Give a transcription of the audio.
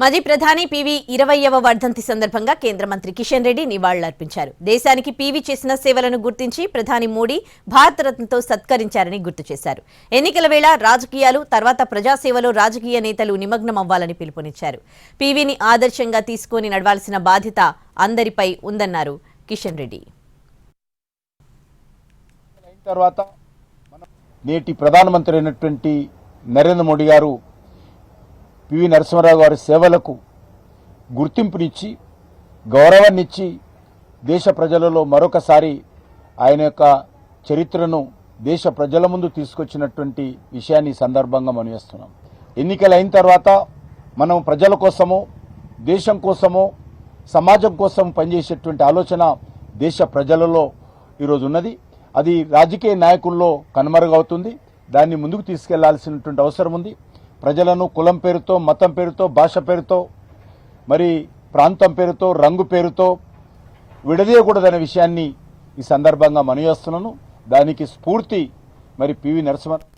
మాజీ ప్రధాని పీవీ 20వ వర్ధంతి సందర్భంగా కేంద్ర మంత్రి కిషన్ రెడ్డి నివాళులర్పించారు. దేశానికి పీవీ చేసిన సేవలను గుర్తించి ప్రధాని మోడీ భారతరత్నతో సత్కరించారని గుర్తు చేశారు. ఎన్నికల వేళ రాజకీయాలు తర్వాత ప్రజాసేవలో రాజకీయ నేతలు నిమగ్నం అవ్వాలని పిలుపునిచ్చారు. పీవీని ఆదర్శంగా తీసుకుని నడవాల్సిన బాధ్యత అందరిపై ఉందన్నారు కిషన్ రెడ్డి. నేటి ప్రధానమంత్రి అయినటువంటి నరేంద్ర మోడీ గారు పివి నరసింహారావు గారి సేవలకు గుర్తింపునిచ్చి గౌరవాన్నిచ్చి దేశ ప్రజలలో మరొకసారి ఆయన యొక్క చరిత్రను దేశ ప్రజల ముందు తీసుకొచ్చినటువంటి విషయాన్ని సందర్భంగా మనవిస్తున్నాం. ఎన్నికలు అయిన తర్వాత మనం ప్రజల కోసమో దేశం కోసమో సమాజం కోసం పనిచేసేటువంటి ఆలోచన దేశ ప్రజలలో ఈరోజు ఉన్నది. అది రాజకీయ నాయకుల్లో కనుమరుగవుతుంది. దాన్ని ముందుకు తీసుకెళ్లాల్సినటువంటి అవసరం ఉంది. ప్రజలను కులం పేరుతో, మతం పేరుతో, భాష పేరుతో, మరి ప్రాంతం పేరుతో, రంగు పేరుతో విడదీయకూడదనే విషయాన్ని ఈ సందర్భంగా మనవి చేస్తున్నాను. దానికి స్ఫూర్తి మరి పివి నరసింహారావు.